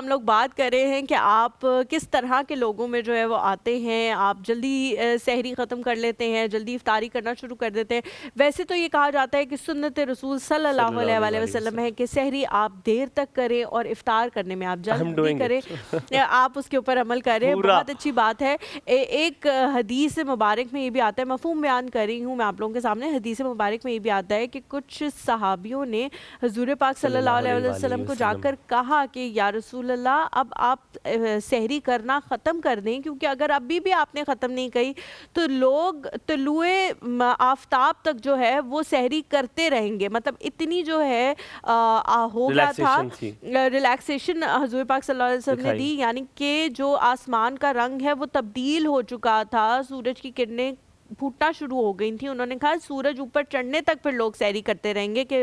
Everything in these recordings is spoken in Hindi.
हम लोग बात कर रहे हैं कि आप किस तरह के लोगों में जो है वो आते हैं, आप जल्दी सहरी ख़त्म कर लेते हैं, जल्दी इफ्तारी करना शुरू कर देते हैं। वैसे तो ये कहा जाता है कि सुन्नत रसूल सल्लल्लाहु अलैहि वसल्लम है कि सहरी आप देर तक करें और इफ्तार करने में आप जल्दी करें। आप उसके ऊपर अमल करें, बहुत अच्छी बात है। एक हदीस मुबारक में ये भी आता है, मफ़हूम बयान कर रही हूँ मैं आप लोगों के सामने। हदीस मुबारक में ये भी आता है कि कुछ सहाबियों ने हुजूर पाक सल्लल्लाहु अलैहि वसल्लम को जाकर कहा कि या रसूल अल्लाह, अब आप सहरी करना ख़त्म कर दें, क्योंकि अगर अभी भी आपने ख़त्म नहीं की तो लोग तुलुए आफताब तक जो है वो सहरी करते रहेंगे। मतलब इतनी जो है हो गया था रिलैक्सेशन हुजूर पाक सल्लल्लाहु अलैहि वसल्लम ने दी, यानी कि जो आसमान का रंग है वो तब्दील हो चुका था, सूरज की किरणें फूटना शुरू हो गई थी। उन्होंने कहा सूरज ऊपर चढ़ने तक फिर लोग सैरी करते रहेंगे कि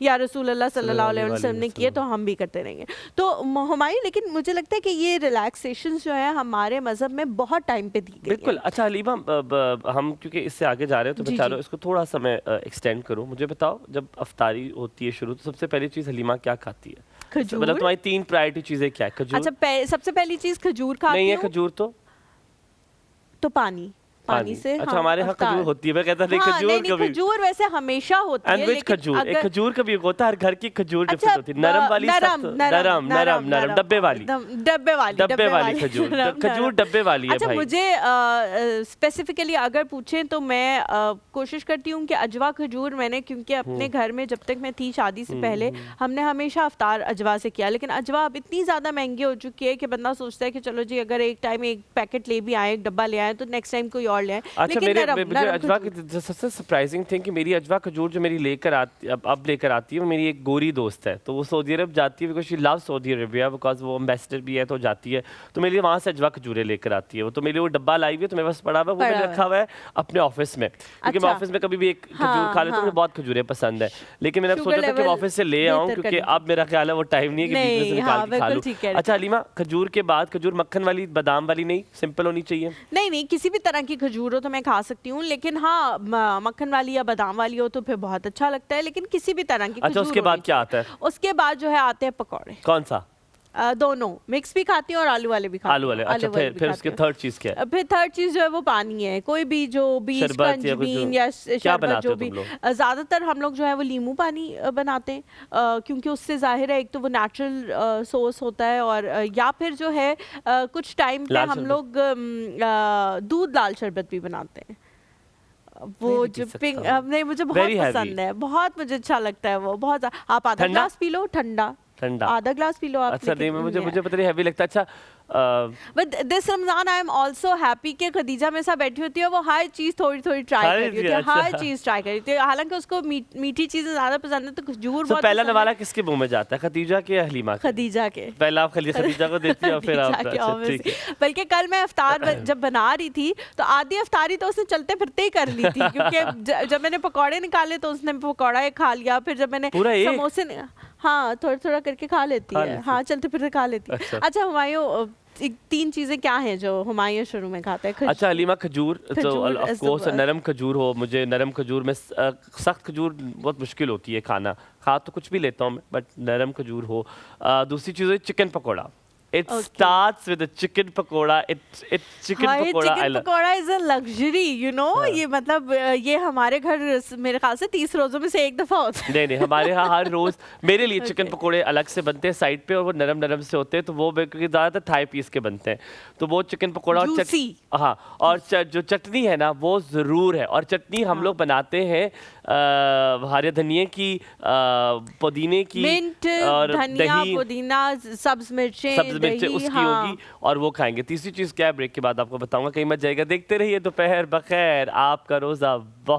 या रसूल अल्लाह सल्लल्लाहु अलैहि वसल्लम ने किए तो हम भी करते रहेंगे। तो हुमायूं, लेकिन मुझे लगता है कि ये रिलैक्सेशन जो है हमारे मजहब में बहुत टाइम पे दी गई। बिल्कुल। अच्छा हलीमा, हम क्योंकि इससे आगे जा रहे हैं तो मैं चाह रहा हूँ इसको थोड़ा सा मैं एक्सटेंड करूँ। मुझे बताओ, जब अफ्तारी होती है शुरू, तो सबसे पहली चीज़ हलीमा क्या खाती है? खजूर। मतलब तुम्हारी 3 प्रायोरिटी चीज़ें क्या है? खजूर। अच्छा, सबसे पहली चीज़ खजूर खाती नहीं है खजूर तो पानी से। अच्छा, हाँ, हमारे यहाँ खजूर होती है, मैं कहता नहीं खजूर नहीं, कभी। खजूर वैसे हमेशा होती है, लेकिन खजूर एक खजूर कभी होता है, हर घर की खजूर अच्छा, होती है, नरम वाली, नरम डब्बे वाली खजूर, खजूर डब्बे वाली है। अच्छा, मुझे स्पेसिफिकली अगर पूछें तो मैं कोशिश करती हूँ कि अजवा खजूर, मैंने क्योंकि अपने घर में जब तक मैं थी शादी से पहले हमने हमेशा अफ्तार अजवा से किया, लेकिन अजवा अब इतनी ज़्यादा महंगी हो चुकी है कि बंदा सोचता है कि चलो जी अगर एक टाइम एक पैकेट ले भी आए, एक डब्बा ले आए, तो नेक्स्ट टाइम कोई और ले आए। अच्छा, मुझे अजवा की सबसे सरप्राइजिंग थिंग कि मेरी अजवा खजूर जो मेरी लेकर आती है वो मेरी एक गोरी दोस्त है, तो वो सऊदी अरब जाती है, because she love Saudi Arabia, because वो एम्बेसडर भी है, तो जाती है, तो मेरे लिए वहाँ से अजवा खजूरें लेकर आती है वो। तो मेरे लिए वो डब्बा लाई हुई है, तो मेरे पास पड़ा हुआ है, वो मैंने रखा हुआ है अपने ऑफिस में, क्योंकि मैं ऑफिस में कभी भी एक खजूर खा लेता हूँ, मुझे बहुत खजूरें पसंद है। लेकिन मैंने सोचा था कि ऑफिस से ले आऊँ, क्योंकि अब मेरा ख्याल है वो टाइम नहीं है कि बीच में से निकाल के खा लूँ। अच्छा हलीमा, खजूर के बाद खजूर मक्खन वाली, बादाम वाली नहीं, सिंपल होनी चाहिए? नहीं, किसी भी तरह की खजूर हो तो मैं खा सकती हूँ, लेकिन हाँ मक्खन वाली या बादाम वाली हो तो फिर बहुत अच्छा लगता है, लेकिन किसी भी तरह की। अच्छा, उसके बाद क्या आता है? उसके बाद जो है आते हैं पकौड़े। कौन सा? दोनों मिक्स भी खाती हूँ और आलू वाले भी खाती हूँ। आलू वाले। अच्छा, फिर उसके थर्ड चीज क्या है? फिर थर्ड चीज जो है वो पानी है, कोई भी जो बीच कंजबीन या शरबत, जो भी। ज्यादातर हम लोग जो है वो नींबू पानी बनाते हैं, क्योंकि उससे जाहिर है एक तो वो नेचुरल सोर्स होता है, और या फिर जो है कुछ टाइम पे हम लोग दूध लाल शरबत भी बनाते हैं। वो जो पिंक, नहीं मुझे बहुत पसंद है, बहुत मुझे अच्छा लगता है वो, बहुत। आप आधा ग्लास पी लो, ठंडा आधा ग्लास पी लो आप। अच्छा, नहीं मुझे पता नहीं हैवी लगता। अच्छा, but this Ramzan I am also happy कि खदीजा मेरे साथ बैठी होती है, वो हर चीज थोड़ी थोड़ी ट्राई कर रही है, हर चीज ट्राई कर रही है, हालांकि उसको मीठी चीजें ज्यादा पसंद है, तो खजूर बहुत पहला नवाला किसके मुंह में जाता है, खदीजा के या हलीमा के? खदीजा के। पहला आप खदीजा को देती है, फिर आप। बल्कि कल मैं अफ्तार जब बना रही थी तो आधी अफ्तारी तो उसने चलते फिरते ही कर ली थी, क्योंकि जब मैंने पकौड़े निकाले तो उसने पकौड़ा खा लिया, फिर जब मैंने समोसे, हाँ थोड़ा थोड़ा करके खा लेती है, हाँ चलते फिरते खा लेती है। अच्छा हुमायूं, 3 चीजें क्या हैं जो हुमायूं शुरू में खाता है? अच्छा हलीमा, खजूर तो ऑफ कोर्स नरम खजूर हो, मुझे नरम खजूर में, सख्त खजूर बहुत मुश्किल होती है खाना, खा तो कुछ भी लेता हूँ मैं, बट नरम खजूर हो। दूसरी चीज़ है chicken pakora. It starts with a chicken pakora. Chicken pakora is a luxury, you know. ये मतलब ये हमारे घर मेरे ख्याल से 30 रोजों में से एक दफा होता है। नहीं, हमारे यहाँ हर रोज मेरे लिए चिकन पकोड़े अलग से बनते हैं साइड पे, और वो नरम नरम से होते हैं, तो वो क्योंकि ज़्यादातर थाई पीस के बनते हैं, तो वो चिकन पकोड़ा और हाँ, और जो चटनी है ना वो ज़रूर है, और चटनी हम लोग बनाते हैं हरे धनिए की, पुदीने की, और धनिया, पुदीना, सब्ज मिर्चें उसकी होगी, और वो खाएंगे। तीसरी चीज़ क्या है, ब्रेक के बाद आपको बताऊंगा, कहीं मत जाएगा। देखते रहिए दोपहर बखैर, आपका रोज़ा बहुत